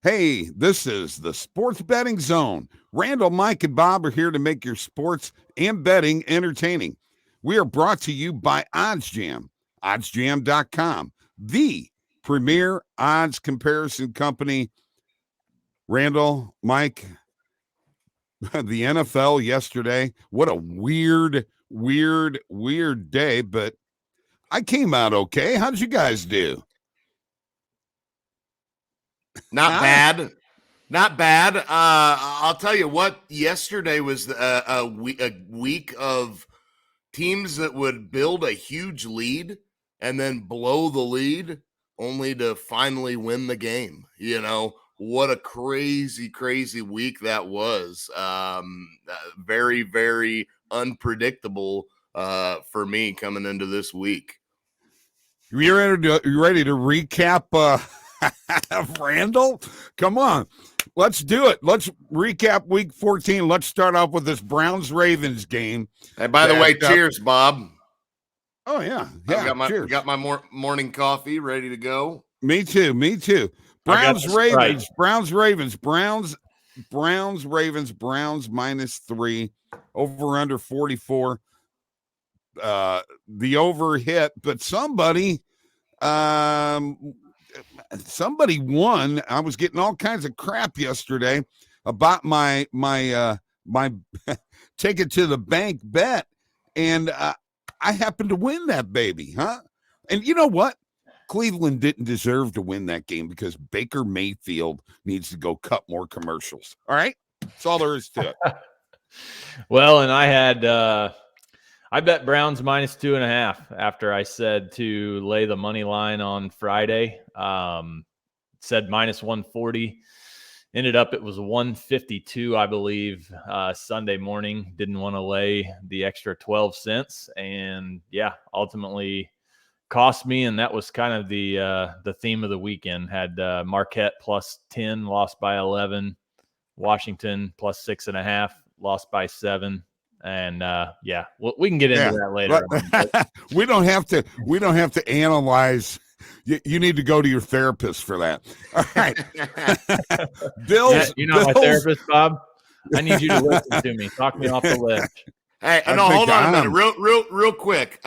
Hey, this is the Sports Betting Zone. Randall, Mike, and Bob are here to make your sports and betting entertaining. We are brought to you by OddsJam, oddsjam.com, the premier odds comparison company. Randall, Mike, the NFL yesterday, what a weird day, but I came out okay. How did you guys do? Not bad. Not bad. I'll tell you what, yesterday was a week of teams that would build a huge lead and then blow the lead only to finally win the game. You know, what a crazy week that was. Very, very unpredictable for me coming into this week. You ready to recap Randall? Come on. Let's do it. Let's recap week 14. Let's start off with this Browns-Ravens game. Hey, by the way, cheers, Bob. Oh, yeah. Cheers. Got my morning coffee ready to go. Me too. Browns-Ravens. Browns-Ravens. Browns -3. Over under 44. The over hit, but somebody won. I was getting all kinds of crap yesterday about my take it to the bank bet, and I happened to win that baby, huh? And you know what? Cleveland didn't deserve to win that game because Baker Mayfield needs to go cut more commercials. All right, that's all there is to it. Well, and I bet Browns -2.5 after I said to lay the money line on Friday. Said -140. Ended up it was 152, I believe, Sunday morning. Didn't want to lay the extra 12 cents. And, yeah, ultimately cost me, and that was kind of the theme of the weekend. Had Marquette +10, lost by 11. Washington +6.5, lost by 7. And yeah, we can get into that later. We don't have to analyze. You need to go to your therapist for that. All right. Bills. You're not my therapist, Bob. I need you to listen to me. Talk me off the ledge. Hey, no, hold on a minute. Real quick.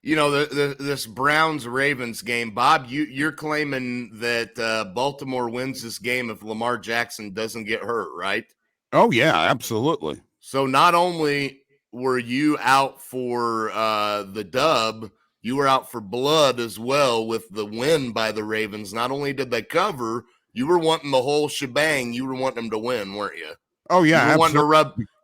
This Browns-Ravens game, Bob, you're claiming that Baltimore wins this game if Lamar Jackson doesn't get hurt, right? Oh, yeah, absolutely. So not only were you out for the dub, you were out for blood as well with the win by the Ravens. Not only did they cover, you were wanting the whole shebang. You were wanting them to win, weren't you? Oh, yeah.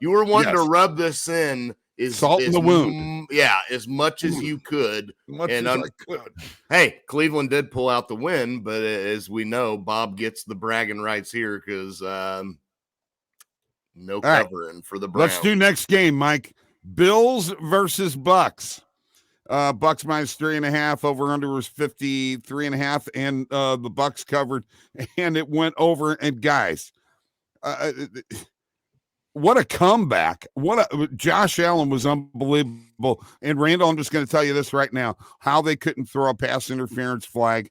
You were wanting to rub this in. Salt in the wound. Yeah, as much as you could. I could. Hey, Cleveland did pull out the win, but as we know, Bob gets the bragging rights here because no covering for the Browns. Let's do next game, Mike. Bills versus Bucks. Bucks -3.5. Over under was 53.5, and the Bucks covered, and it went over. And guys, what a comeback! Josh Allen was unbelievable. And Randall, I'm just going to tell you this right now: how they couldn't throw a pass interference flag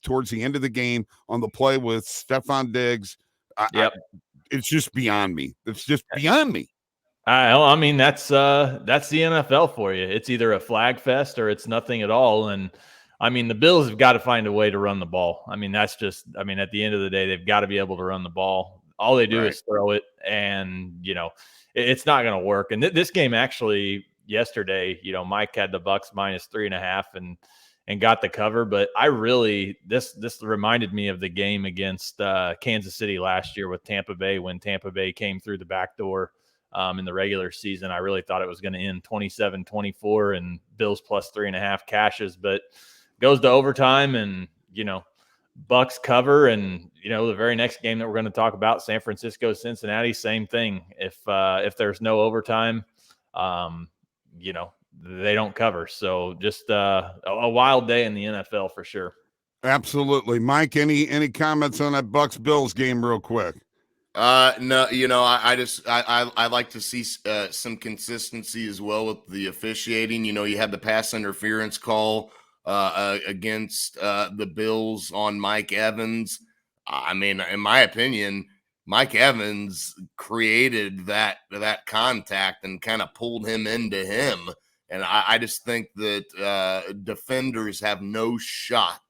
towards the end of the game on the play with Stephon Diggs. It's just beyond me. It's just beyond me. I mean, that's the NFL for you. It's either a flag fest or it's nothing at all. And I mean, the Bills have got to find a way to run the ball. I mean, at the end of the day, they've got to be able to run the ball. All they do is throw it, and it's not going to work. And this game actually yesterday, Mike had the Bucks -3.5 and got the cover. But this reminded me of the game against Kansas City last year with Tampa Bay, when Tampa Bay came through the back door in the regular season. I really thought it was going to end 27-24 and Bills +3.5 cashes, but goes to overtime, and Bucks cover. And the very next game that we're going to talk about, San Francisco Cincinnati, same thing. If there's no overtime, they don't cover. So just a wild day in the NFL for sure. Absolutely. Mike, any comments on that Bucks Bills game real quick? No, I like to see some consistency as well with the officiating. You had the pass interference call against the Bills on Mike Evans. I mean, in my opinion, Mike Evans created that contact and kind of pulled him into him. And I just think that defenders have no shot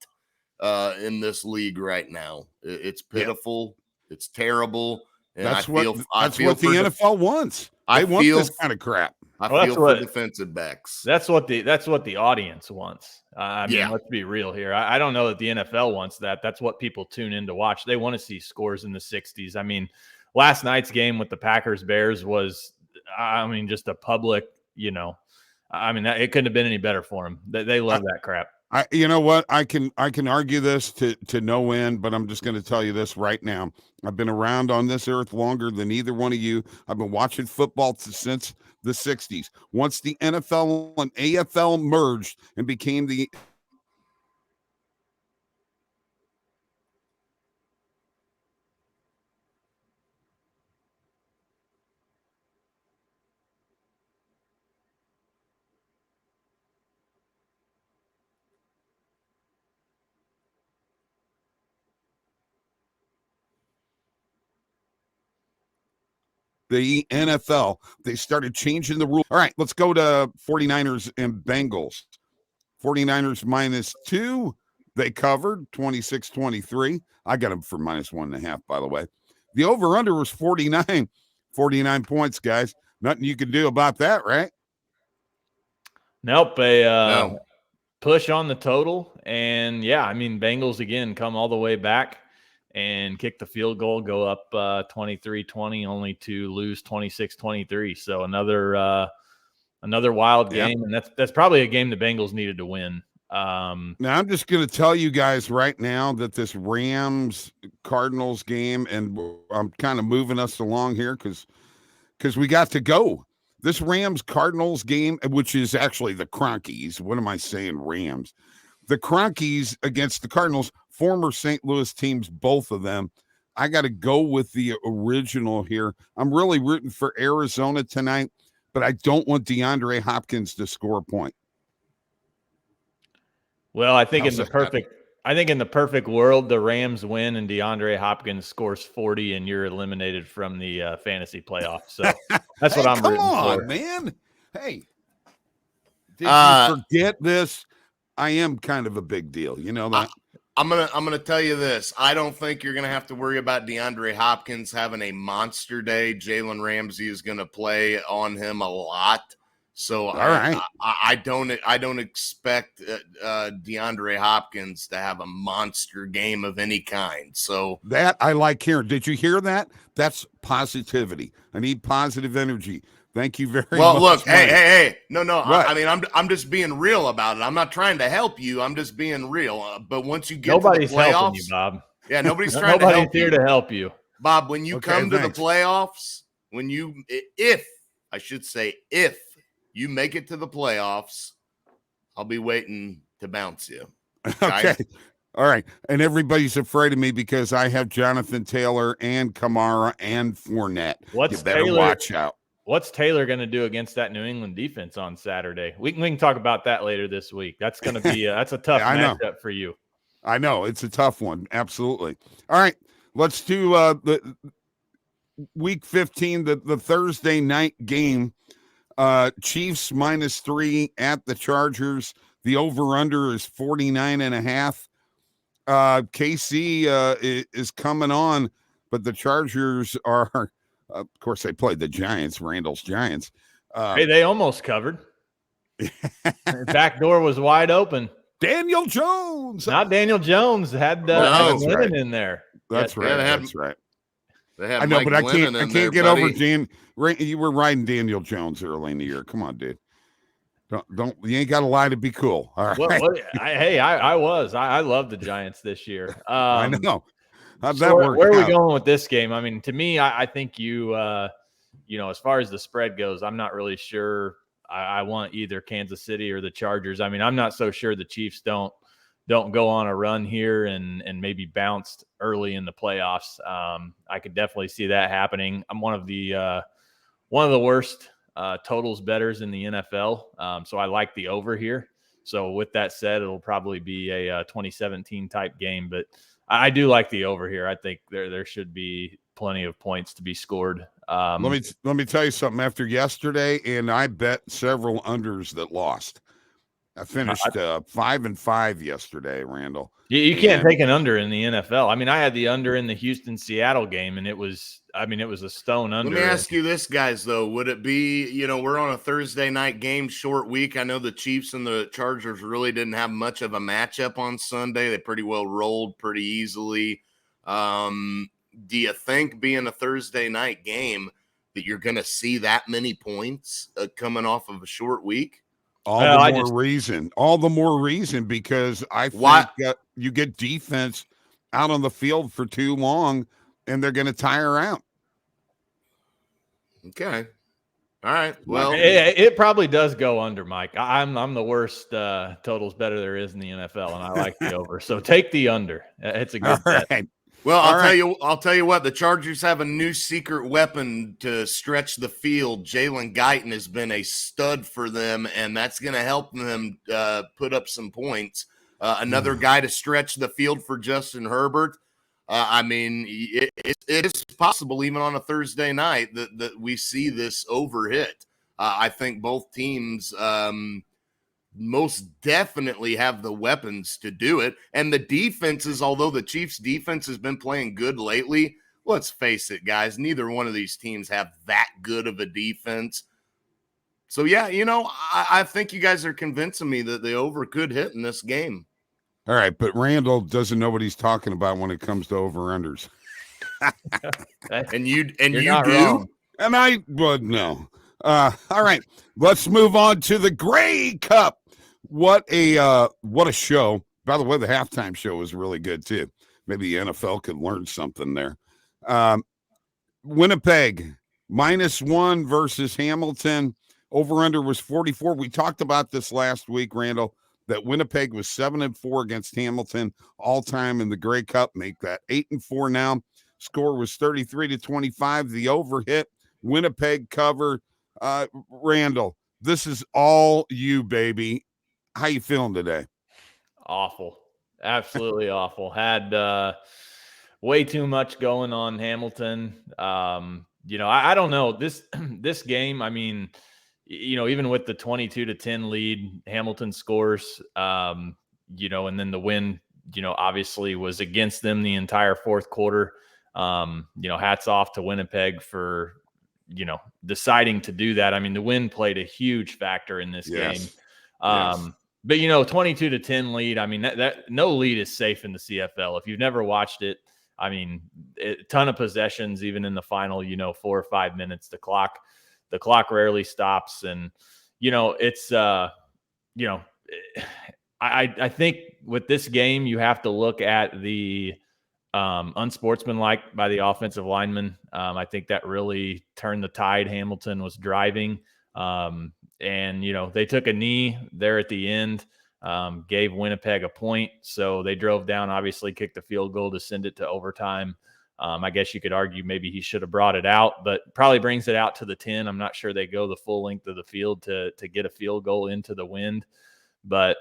in this league right now. It's pitiful. Yeah. It's terrible. And that's what the NFL wants. They want this kind of crap. I feel for defensive backs. That's what the audience wants. I mean, let's be real here. I don't know that the NFL wants that. That's what people tune in to watch. They want to see scores in the 60s. I mean, last night's game with the Packers-Bears was, just a public, it couldn't have been any better for them. They love that crap. You know what? I can argue this to no end, but I'm just going to tell you this right now. I've been around on this earth longer than either one of you. I've been watching football since the 60s. Once the NFL and AFL merged and became the NFL, they started changing the rules. All right, let's go to 49ers and Bengals. 49ers -2. They covered 26-23. I got them for -1.5, by the way. The over-under was 49 points, guys. Nothing you can do about that, right? Nope. Push on the total. And, Bengals, again, come all the way back and kick the field goal, go up 23-20, only to lose 26-23. So another wild game, and that's probably a game the Bengals needed to win. Now I'm just going to tell you guys right now that this Rams-Cardinals game, and I'm kind of moving us along here because we got to go. This Rams-Cardinals game, which is actually the Cronkies. What am I saying, Rams? The Cronkies against the Cardinals, former St. Louis teams, both of them. I got to go with the original here. I'm really rooting for Arizona tonight, but I don't want DeAndre Hopkins to score a point. Well, I think in the perfect world, the Rams win and DeAndre Hopkins scores 40 and you're eliminated from the fantasy playoffs. So that's what I'm rooting for. Come on, man. Hey, did you forget this? I am kind of a big deal. You know that? I'm gonna tell you this. I don't think you're gonna have to worry about DeAndre Hopkins having a monster day. Jalen Ramsey is gonna play on him a lot. So I don't expect DeAndre Hopkins to have a monster game of any kind. So that I like hearing. Did you hear that? That's positivity. I need positive energy. Thank you very much. Well, look, hey. No. I mean, I'm just being real about it. I'm not trying to help you. I'm just being real. But once you get to the playoffs, helping you, Bob. Yeah, nobody's trying to help you. Nobody's here to help you. Bob, when you come to the playoffs, if you make it to the playoffs, I'll be waiting to bounce you. Okay. All right. And everybody's afraid of me because I have Jonathan Taylor and Kamara and Fournette. You better watch out. What's Taylor going to do against that New England defense on Saturday? We can talk about that later this week. That's going to be that's a tough matchup for you. I know. It's a tough one. Absolutely. All right. Let's do the week 15, the Thursday night game. Chiefs -3 at the Chargers. The over-under is 49.5. KC is coming on, but the Chargers are, of course, they played the Giants, Randall's Giants. Hey, they almost covered. Back door was wide open. Daniel Jones. Not Daniel Jones. Had Lennon in there. That's right. That's right. They had I know, Mike but I Glennon can't get over Dan. You were riding Daniel Jones early in the year. Come on, dude. Don't you ain't got to lie to be cool. All right. I was. I love the Giants this year. I know. How'd that so work where out? are we going with this game? I mean, to me, I think as far as the spread goes, I'm not really sure. I want either Kansas City or the Chargers. I mean, I'm not so sure the Chiefs don't go on a run here and maybe bounced early in the playoffs. I could definitely see that happening. I'm one of the worst totals bettors in the NFL. So I like the over here. So with that said, it'll probably be a 2017 type game, but I do like the over here. I think there should be plenty of points to be scored. Let me tell you something. After yesterday, and I bet several unders that lost. I finished 5-5 yesterday, Randall. You can't take an under in the NFL. I mean, I had the under in the Houston-Seattle game, and it was a stone under. Let me ask you this, guys, though. Would it be, we're on a Thursday night game, short week. I know the Chiefs and the Chargers really didn't have much of a matchup on Sunday. They pretty well rolled pretty easily. Do you think being a Thursday night game that you're going to see that many points coming off of a short week? All the more reason because I think that you get defense out on the field for too long and they're going to tire out. Okay. All right. Well, it probably does go under, Mike. I'm the worst totals better there is in the NFL, and I like the over. So take the under. It's a good bet. Right. Well, I'll tell you what, the Chargers have a new secret weapon to stretch the field. Jalen Guyton has been a stud for them, and that's going to help them put up some points. Another guy to stretch the field for Justin Herbert. It is possible even on a Thursday night that we see this over hit. I think both teams most definitely have the weapons to do it. And the defenses, although the Chiefs defense has been playing good lately, let's face it, guys, neither one of these teams have that good of a defense. So, yeah, I think you guys are convincing me that the over could hit in this game. All right, but Randall doesn't know what he's talking about when it comes to over-unders. and you do? Wrong. And I would no. All right, let's move on to the Grey Cup. What a show. By the way, the halftime show was really good too. Maybe the NFL could learn something there. Winnipeg -1 versus Hamilton. Over-under was 44. We talked about this last week, Randall, that Winnipeg was 7-4 against Hamilton all time in the Grey Cup. Make that 8-4 now. Score was 33-25. The over hit. Winnipeg cover. Randall, this is all you, baby. How you feeling today? Awful. Absolutely awful. Had way too much going on Hamilton. I don't know. This game, I mean, even with the 22-10 lead, Hamilton scores, and then the win, obviously was against them the entire fourth quarter. Hats off to Winnipeg for, deciding to do that. I mean, the win played a huge factor in this game. But 22-10 lead. I mean, that no lead is safe in the CFL. If you've never watched it, I mean, a ton of possessions, even in the final, 4 or 5 minutes, the clock rarely stops. And, it's, I think with this game, you have to look at the unsportsmanlike by the offensive lineman. I think that really turned the tide. Hamilton was driving. And, they took a knee there at the end, gave Winnipeg a point. So they drove down, obviously kicked the field goal to send it to overtime. I guess you could argue maybe he should have brought it out, but probably brings it out to the 10. I'm not sure they go the full length of the field to get a field goal into the wind. But,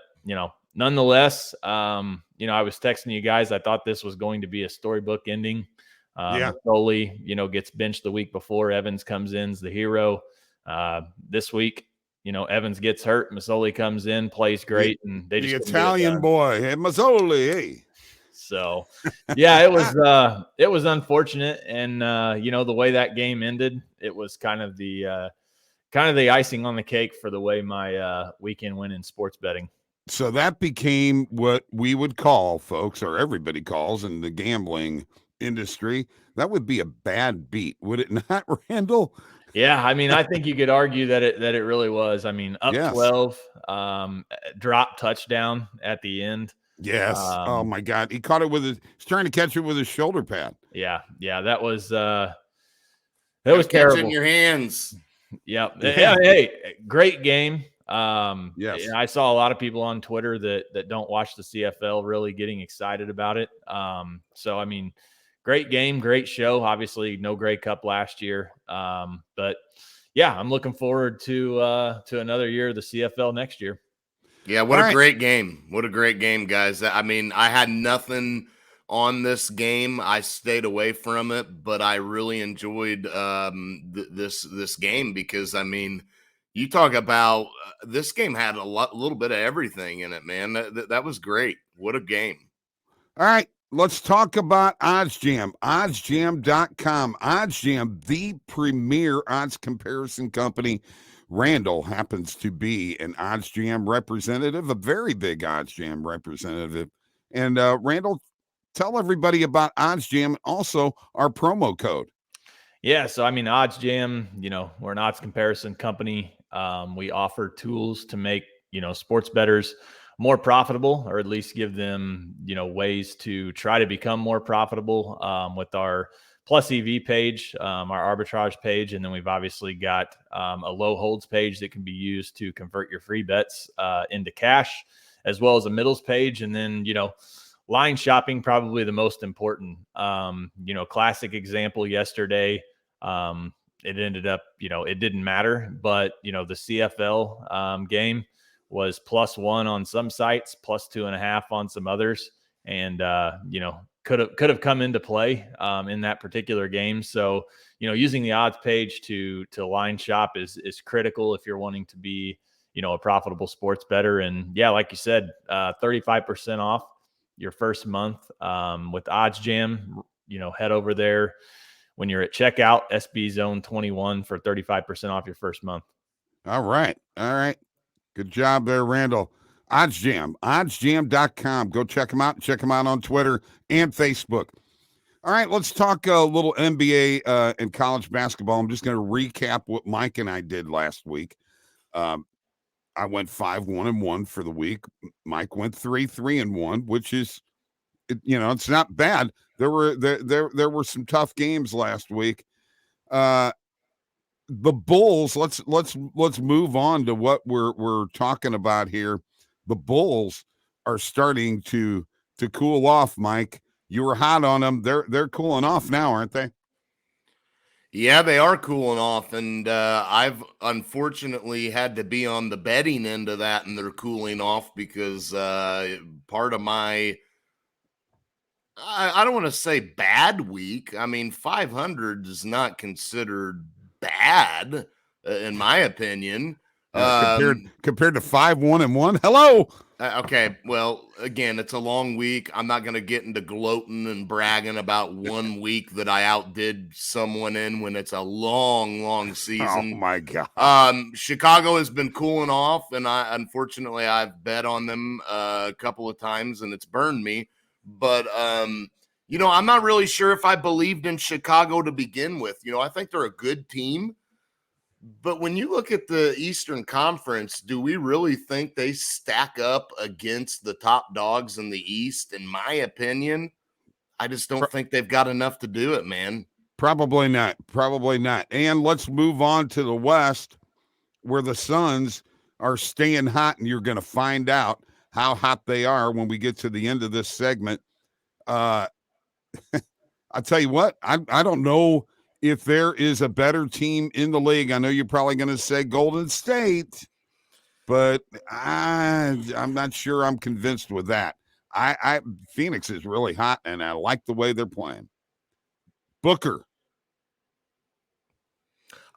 nonetheless, I was texting you guys. I thought this was going to be a storybook ending. Foley, gets benched the week before. Evans comes in as the hero. This week, Evans gets hurt. Masoli comes in, plays great, and they just the Italian boy, hey, Masoli. Hey. So, yeah, it was unfortunate, and the way that game ended, it was kind of the icing on the cake for the way my weekend went in sports betting. So that became what we would call, folks, or everybody calls in the gambling industry, that would be a bad beat, would it not, Randall? Yeah, I mean, I think you could argue that it really was. I mean, up 12, drop touchdown at the end. Yes. Oh my God, he caught it he's trying to catch it with his shoulder pad. Yeah, that was terrible. In your hands. Yep. Yeah. Hey, great game. Yes. I saw a lot of people on Twitter that don't watch the CFL really getting excited about it. So I mean, great game, great show. Obviously, no Grey Cup last year. But yeah, I'm looking forward to another year of the CFL next year. Yeah, what a great game. What a great game, guys. I mean, I had nothing on this game. I stayed away from it, but I really enjoyed this game because, I mean, you talk about this game had a little bit of everything in it, man. That was great. What a game. All right, let's talk about OddsJam. OddsJam.com. OddsJam, the premier odds comparison company. Randall happens to be an OddsJam representative, a very big OddsJam representative. And Randall, tell everybody about OddsJam, also our promo code. Yeah, so I mean, OddsJam, we're an odds comparison company. We offer tools to make, sports bettors more profitable, or at least give them, ways to try to become more profitable with our Plus EV page, our arbitrage page. And then we've obviously got a low holds page that can be used to convert your free bets into cash, as well as a middles page. And then, line shopping, probably the most important. Classic example yesterday. It ended up, it didn't matter, but the CFL game was +1 on some sites, +2.5 on some others, and could have come into play in that particular game. So using the odds page to line shop is critical if you're wanting to be a profitable sports bettor. And yeah, like you said, 35% off your first month with OddsJam. Head over there when you're at checkout, SB Zone 21 for 35% off your first month. All right. Good job there, Randall. OddsJam, oddsjam.com. Go check them out. Check them out on Twitter and Facebook. All right, let's talk a little NBA and college basketball. I'm just going to recap what Mike and I did last week. I went 5-1-1 for the week. Mike went 3-3-1, which is, it's not bad. There were some tough games last week. The Bulls, let's move on to what we're talking about here. The Bulls are starting to cool off, Mike. You were hot on them. They're cooling off now, aren't they? Yeah, they are cooling off, and I've unfortunately had to be on the betting end of that, and they're cooling off because part of my I don't want to say bad week. I mean, 500 is not considered bad, in my opinion. Compared to 5-1-1. Hello. Okay, well, again, it's a long week. I'm not going to get into gloating and bragging about one week that I outdid someone in when it's a long season. Oh my God. Chicago has been cooling off, and unfortunately I've bet on them a couple of times, and it's burned me. But I'm not really sure if I believed in Chicago to begin with. I think they're a good team. But when you look at the Eastern Conference, do we really think they stack up against the top dogs in the East? In my opinion, I just don't think they've got enough to do it, man. Probably not. And let's move on to the West, where the Suns are staying hot, and you're going to find out how hot they are when we get to the end of this segment. I'll tell you what, I don't know if there is a better team in the league. I know you're probably going to say Golden State, but I'm not sure I'm convinced with that. Phoenix is really hot, and I like the way they're playing. Booker,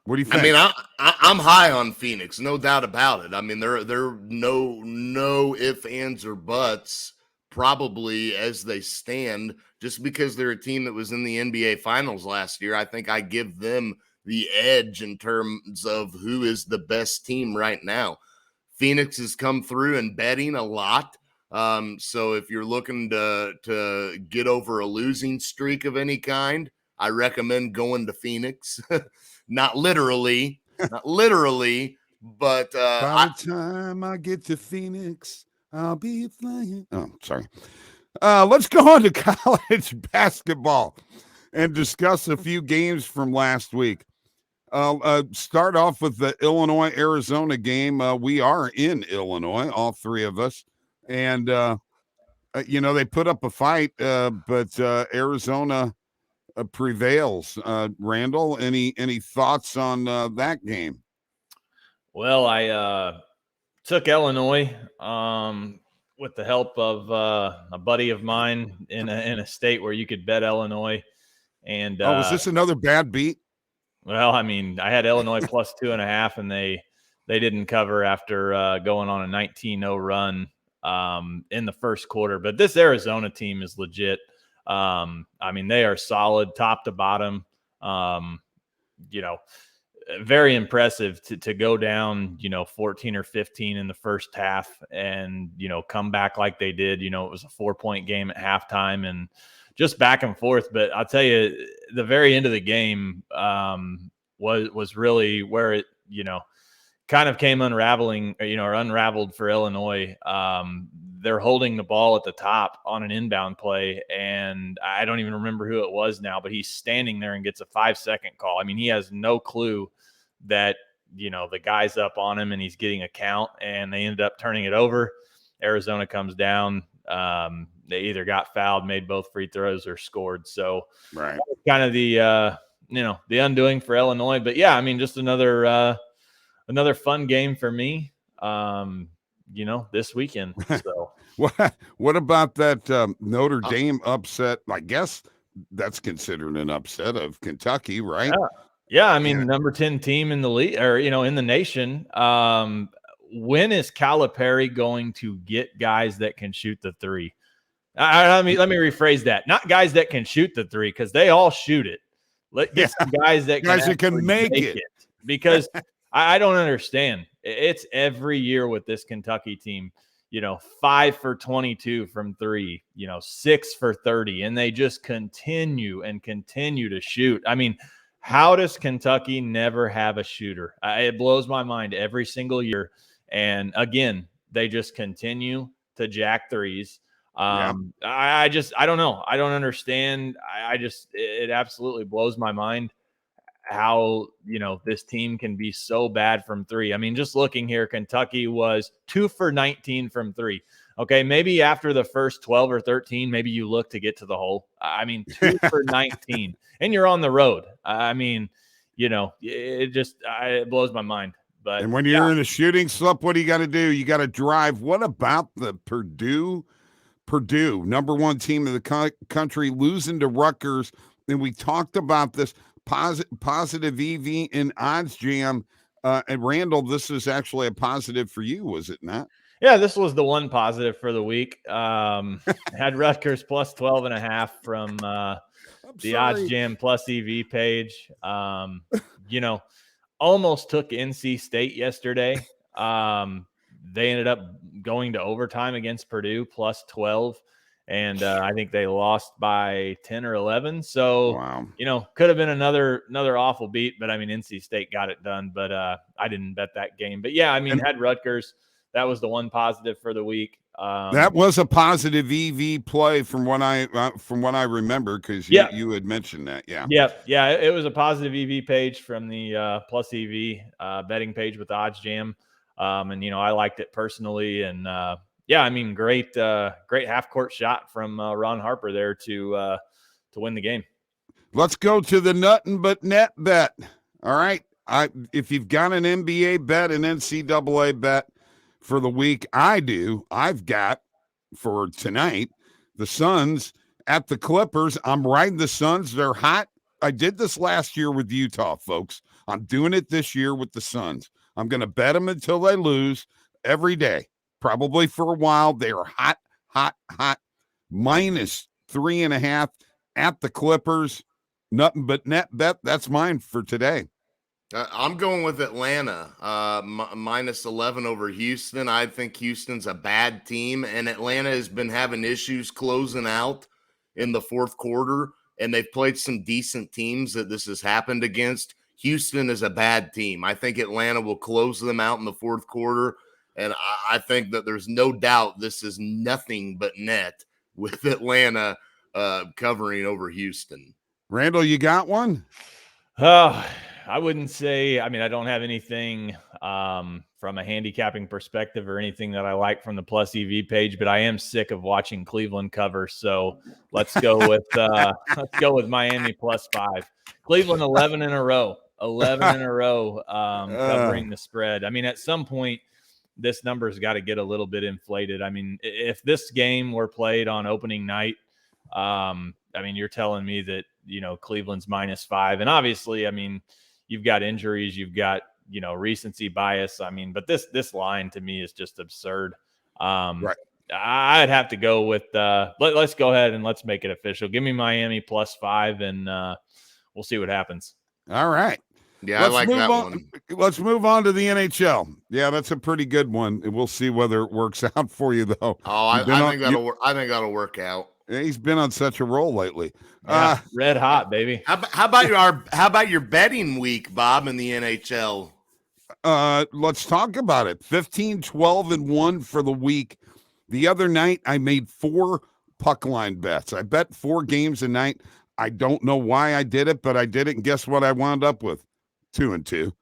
what do you think? I mean, I'm high on Phoenix, no doubt about it. I mean, they're no ifs, ands, or buts probably as they stand. Just because they're a team that was in the NBA Finals last year, I think I give them the edge in terms of who is the best team right now. Phoenix has come through and betting a lot. So if you're looking to get over a losing streak of any kind, I recommend going to Phoenix. Not literally, but by the time I get to Phoenix, I'll be flying. Oh, sorry. Let's go on to college basketball and discuss a few games from last week. Start off with the Illinois-Arizona game. We are in Illinois, all three of us. And, they put up a fight, but Arizona prevails. Randall, any thoughts on that game? Well, I took Illinois. with the help of a buddy of mine in a state where you could bet Illinois. And was this another bad beat? Well, I mean, I had Illinois plus 2.5, and they didn't cover after going on a 19-0 run in the first quarter. But this Arizona team is legit. I mean, they are solid top to bottom. Very impressive to go down, 14 or 15 in the first half and, come back like they did. It was a 4-point game at halftime and just back and forth. But I'll tell you, the very end of the game was really where it, kind of came unraveling, or unraveled for Illinois. They're holding the ball at the top on an inbound play, and I don't even remember who it was now, but he's standing there and gets a 5-second call. I mean, he has no clue that, the guy's up on him and he's getting a count, and they ended up turning it over. Arizona comes down. They either got fouled, made both free throws, or scored. So right, kind of the the undoing for Illinois. But yeah, I mean, just another fun game for me. This weekend. So what about that Notre Dame upset? I guess that's considered an upset of Kentucky, right? Yeah. I mean, number 10 team in the league, or in the nation. When is Calipari going to get guys that can shoot the three? Let me rephrase that. Not guys that can shoot the three, because they all shoot it. Let get some guys that can make it. Because I don't understand. It's every year with this Kentucky team, 5 for 22 from three, 6 for 30, and they just continue to shoot. I mean, how does Kentucky never have a shooter? It blows my mind every single year. And again, they just continue to jack threes. I don't know. I don't understand. It absolutely blows my mind how, this team can be so bad from three. I mean, just looking here, Kentucky was 2 for 19 from three. Okay, maybe after the first 12 or 13, maybe you look to get to the hole. I mean, 2 for 19, and you're on the road. I mean, it blows my mind. But and when you're in a shooting slump, what do you got to do? You got to drive. What about the Purdue, number 1 team in the country, losing to Rutgers? And we talked about this positive EV in OddsJam. And Randall, this is actually a positive for you, was it not? Yeah, this was the one positive for the week. Had Rutgers plus 12.5 from the OddsJam plus EV page. Almost took NC State yesterday. They ended up going to overtime against Purdue plus 12. And I think they lost by 10 or 11. So, wow. Could have been another awful beat. But, I mean, NC State got it done. But I didn't bet that game. But, yeah, I mean, had Rutgers. That was the one positive for the week. That was a positive EV play from what I remember, because you had mentioned that. Yeah. It was a positive EV page from the plus EV betting page with OddsJam. And, I liked it personally. And, I mean, great half court shot from Ron Harper there to win the game. Let's go to the nothing but net bet. All right. If you've got an NBA bet, an NCAA bet for the week, I've got for tonight, the Suns at the Clippers. I'm riding the Suns. They're hot. I did this last year with Utah, folks. I'm doing it this year with the Suns. I'm going to bet them until they lose every day. Probably for a while. They are hot, hot, hot. Minus 3.5 at the Clippers. Nothing but net bet. That's mine for today. I'm going with Atlanta, minus 11 over Houston. I think Houston's a bad team, and Atlanta has been having issues closing out in the fourth quarter, and they've played some decent teams that this has happened against. Houston is a bad team. I think Atlanta will close them out in the fourth quarter, and I think that there's no doubt this is nothing but net with Atlanta covering over Houston. Randall, you got one? I wouldn't say, I mean, I don't have anything from a handicapping perspective or anything that I like from the plus EV page, but I am sick of watching Cleveland cover. So let's go with Miami plus 5. Cleveland 11 in a row covering the spread. I mean, at some point this number's got to get a little bit inflated. I mean, if this game were played on opening night, I mean, you're telling me that, Cleveland's -5. And obviously, I mean, you've got injuries, you've got, recency bias. I mean, but this line to me is just absurd. Right. I'd have to go with let's go ahead and let's make it official. Give me Miami +5, and we'll see what happens. All right. Yeah, I like that one. Let's move on to the NHL. Yeah, that's a pretty good one. We'll see whether it works out for you, though. Oh, I think that'll work out. He's been on such a roll lately. Yeah, red hot, baby. How about your betting week, Bob, in the NHL? Let's talk about it. 15, 12, and 1 for the week. The other night, I made 4 puck line bets. I bet 4 games a night. I don't know why I did it, but I did it, and guess what I wound up with? 2 and 2.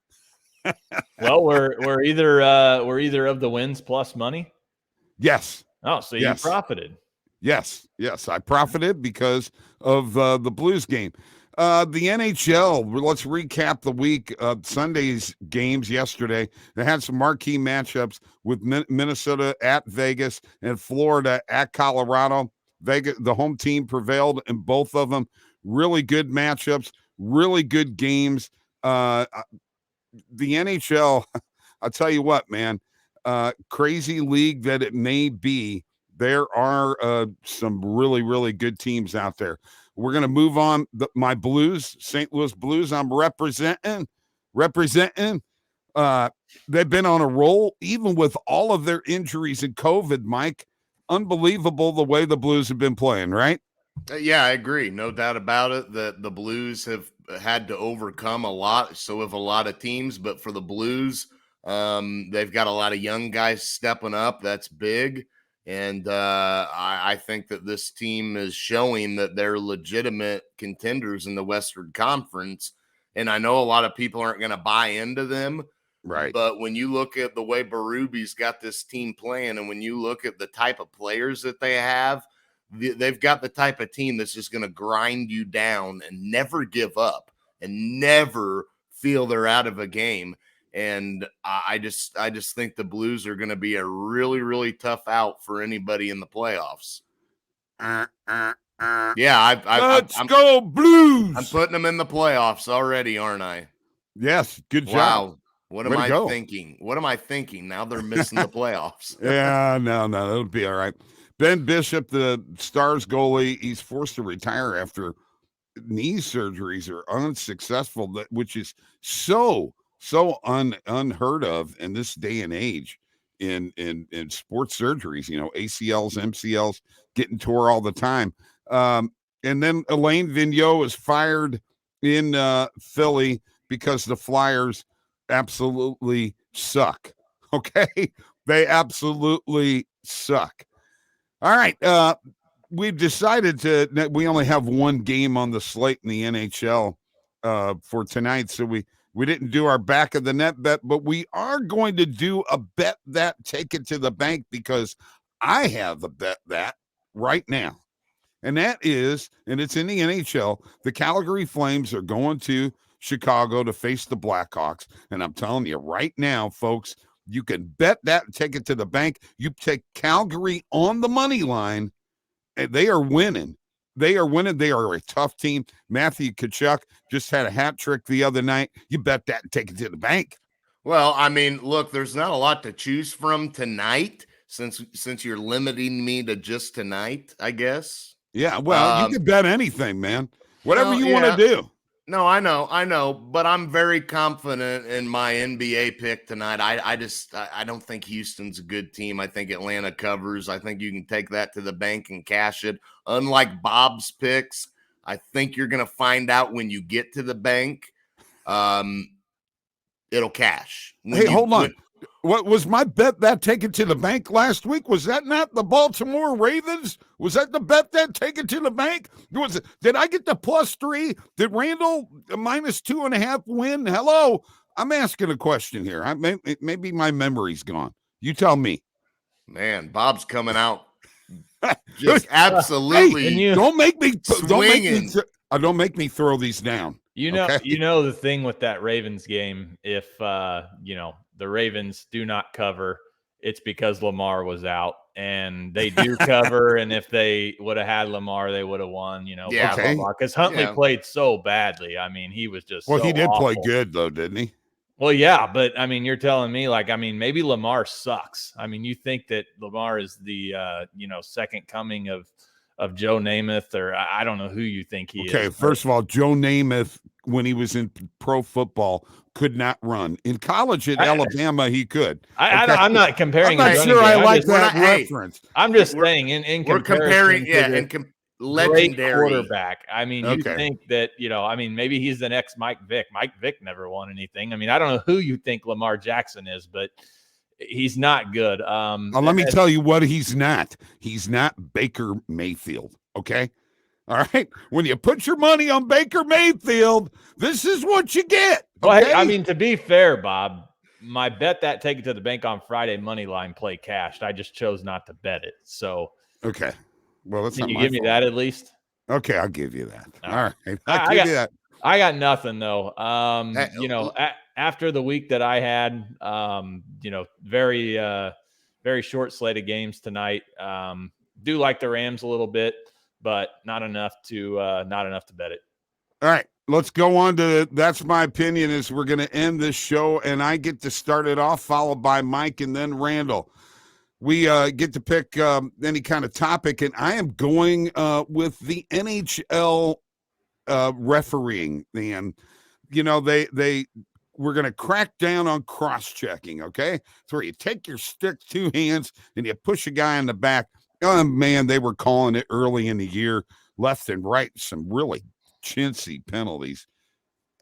Well, we're either of the wins plus money. Yes. Oh, so you profited. Yes, I profited because of the Blues game. The NHL, let's recap the week. Sunday's games yesterday. They had some marquee matchups with Minnesota at Vegas and Florida at Colorado. Vegas, the home team, prevailed in both of them. Really good matchups, really good games. The NHL, I'll tell you what, man, crazy league that it may be, there are some really, really good teams out there. We're going to move on. My Blues, St. Louis Blues, I'm representing. They've been on a roll, even with all of their injuries and COVID, Mike. Unbelievable the way the Blues have been playing, right? Yeah, I agree. No doubt about it that the Blues have had to overcome a lot. So have a lot of teams, but for the Blues, they've got a lot of young guys stepping up. That's big. And I think that this team is showing that they're legitimate contenders in the Western Conference. And I know a lot of people aren't going to buy into them. Right. But when you look at the way Berube's got this team playing, and when you look at the type of players that they have, they've got the type of team that's just going to grind you down and never give up and never feel they're out of a game. And I just think the Blues are going to be a really, really tough out for anybody in the playoffs. Yeah, let's go Blues. I'm putting them in the playoffs already, aren't I? Yes, good job. Wow. What am I thinking? What am I thinking? Now they're missing the playoffs. Yeah, no, it'll be all right. Ben Bishop, the Stars goalie, he's forced to retire after knee surgeries are unsuccessful, which is so unheard of in this day and age in sports surgeries. ACLs, MCLs getting tore all the time. And then Alain Vigneault is fired in Philly because the Flyers absolutely suck. Okay, they absolutely suck. All right, we've decided we only have one game on the slate in the NHL for tonight, so we didn't do our back of the net bet, but we are going to do a bet that take it to the bank, because I have a bet that right now, and that is, and it's in the NHL, the Calgary Flames are going to Chicago to face the Blackhawks, and I'm telling you right now, folks, you can bet that and take it to the bank. You take Calgary on the money line, and they are winning. They are winning. They are a tough team. Matthew Tkachuk just had a hat trick the other night. You bet that and take it to the bank. Well, I mean, look, there's not a lot to choose from tonight since you're limiting me to just tonight, I guess. Yeah, well, you can bet anything, man. Whatever you want to do. No, I know, but I'm very confident in my NBA pick tonight. I don't think Houston's a good team. I think Atlanta covers. I think you can take that to the bank and cash it. Unlike Bob's picks, I think you're going to find out when you get to the bank, it'll cash. Hold on. What was my bet that take it to the bank last week? Was that not the Baltimore Ravens? Was that the bet that take it to the bank? Did I get the +3? Did Randall -2.5 win? Hello, I'm asking a question here. Maybe my memory's gone. You tell me. Man, Bob's coming out just absolutely. Hey, don't make me throw these down. Okay? The thing with that Ravens game, if the Ravens do not cover it's because Lamar was out, and they do cover. And if they would have had Lamar, they would have won, Yeah. because Huntley played so badly. I mean, he was just Well, so he did awful. play good though, didn't he? Well, yeah, but I mean, you're telling me maybe Lamar sucks. I mean, you think that Lamar is the second coming of Joe Namath, or I don't know who you think he is. Okay, first of all, Joe Namath, when he was in pro football, could not run. In college at Alabama, he could. I'm not comparing. I'm not sure I like that reference. I'm just saying in comparison to legendary great quarterback. I mean, you think that, maybe he's the next Mike Vick. Mike Vick never won anything. I mean, I don't know who you think Lamar Jackson is, but he's not good. Let me tell you what he's not. He's not Baker Mayfield, okay? All right? When you put your money on Baker Mayfield, this is what you get. Okay? Well, hey, I mean, to be fair, Bob, my bet that take it to the bank on Friday money line play cashed. I just chose not to bet it. So okay. Well, that's can not you my give fault. me that at least? Okay, I'll give you that. All right. I'll give you that. I got nothing though. After the week that I had, very short slate of games tonight. Do like the Rams a little bit, but not enough to bet it. All right, let's go on to that's my opinion. Is we're going to end this show, and I get to start it off, followed by Mike and then Randall. We get to pick any kind of topic, and I am going with the NHL refereeing. And we're going to crack down on cross-checking. Okay, it's where you take your stick, two hands, and you push a guy in the back. Oh man, they were calling it early in the year, left and right, some really chintzy penalties.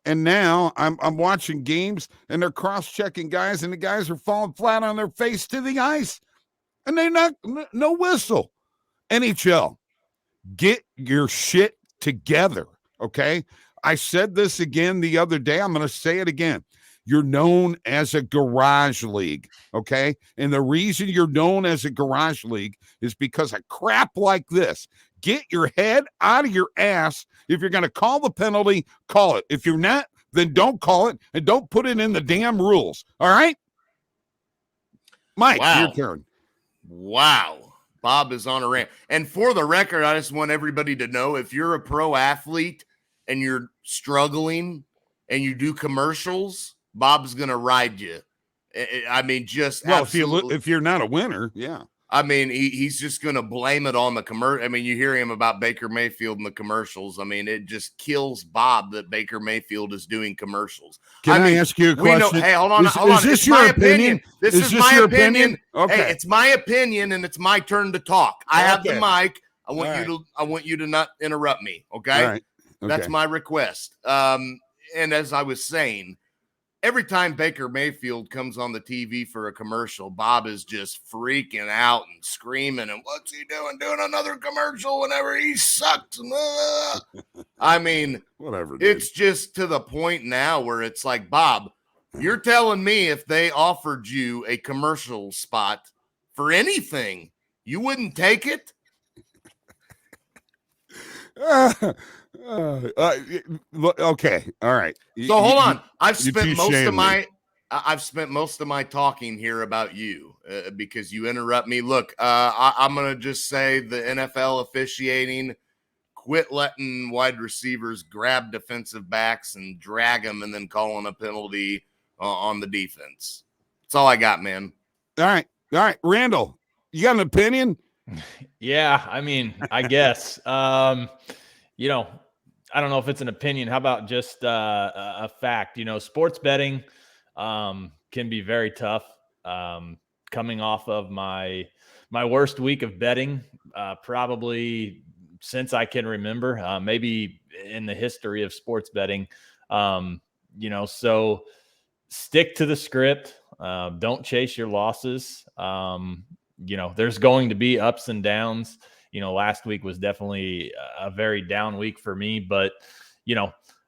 And now I'm watching games, and they're cross-checking guys, and the guys are falling flat on their face to the ice. And they're not, no whistle. NHL, get your shit together, okay? I said this again the other day. I'm going to say it again. You're known as a garage league, okay? And the reason you're known as a garage league is because of crap like this. Get your head out of your ass. If you're going to call the penalty, call it. If you're not, then don't call it, and don't put it in the damn rules, all right? Mike, your turn. Wow. Bob is on a rant. And for the record, I just want everybody to know, if you're a pro athlete and you're struggling and you do commercials, Bob's going to ride you. I mean, if you're not a winner, yeah. I mean, he's just going to blame it on the commercial. I mean, you hear him about Baker Mayfield and the commercials. I mean, it just kills Bob that Baker Mayfield is doing commercials. Can I ask you a question? Hey, hold on. Is this your opinion? This is my opinion. Okay. Hey, it's my opinion, and it's my turn to talk. I have the mic. I want you to not interrupt me. Okay. All right. Okay. That's my request. And as I was saying, every time Baker Mayfield comes on the TV for a commercial, Bob is just freaking out and screaming, and what's he doing? Doing another commercial whenever he sucks. I mean, whatever. It's just to the point now where it's like, Bob, you're telling me if they offered you a commercial spot for anything, you wouldn't take it? Okay, all right. So hold on. I've spent most of my talking here about you because you interrupt me. Look, I'm gonna just say the NFL officiating, quit letting wide receivers grab defensive backs and drag them and then calling a penalty on the defense. That's all I got, man. All right, Randall, you got an opinion? Yeah, I mean, I guess. I don't know if it's an opinion. How about just a fact? Sports betting can be very tough. Coming off of my worst week of betting, probably since I can remember, maybe in the history of sports betting. So stick to the script. Don't chase your losses. There's going to be ups and downs. Last week was definitely a very down week for me, but,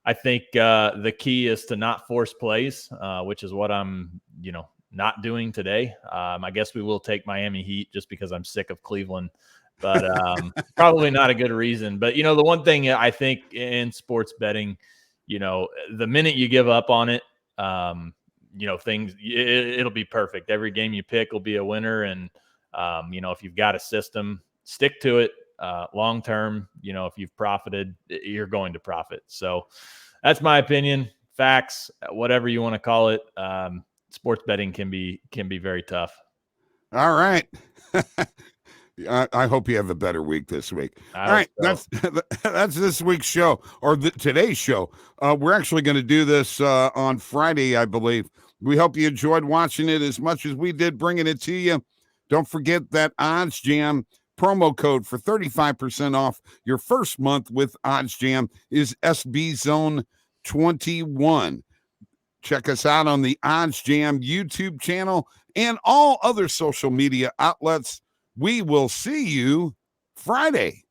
I think the key is to not force plays, which is what I'm, not doing today. I guess we will take Miami Heat just because I'm sick of Cleveland, but probably not a good reason. But, the one thing I think in sports betting, the minute you give up on it, things, it'll be perfect. Every game you pick will be a winner. And, if you've got a system, stick to it long term. If you've profited, you're going to profit. So that's my opinion. Facts, whatever you want to call it. Sports betting can be very tough. All right. I hope you have a better week this week. All right, so. That's this week's show, or today's show. We're actually going to do this on Friday, I believe. We hope you enjoyed watching it as much as we did bringing it to you. Don't forget that OddsJam promo code for 35% off your first month with OddsJam is SBZone21. Check us out on the OddsJam YouTube channel and all other social media outlets. We will see you Friday.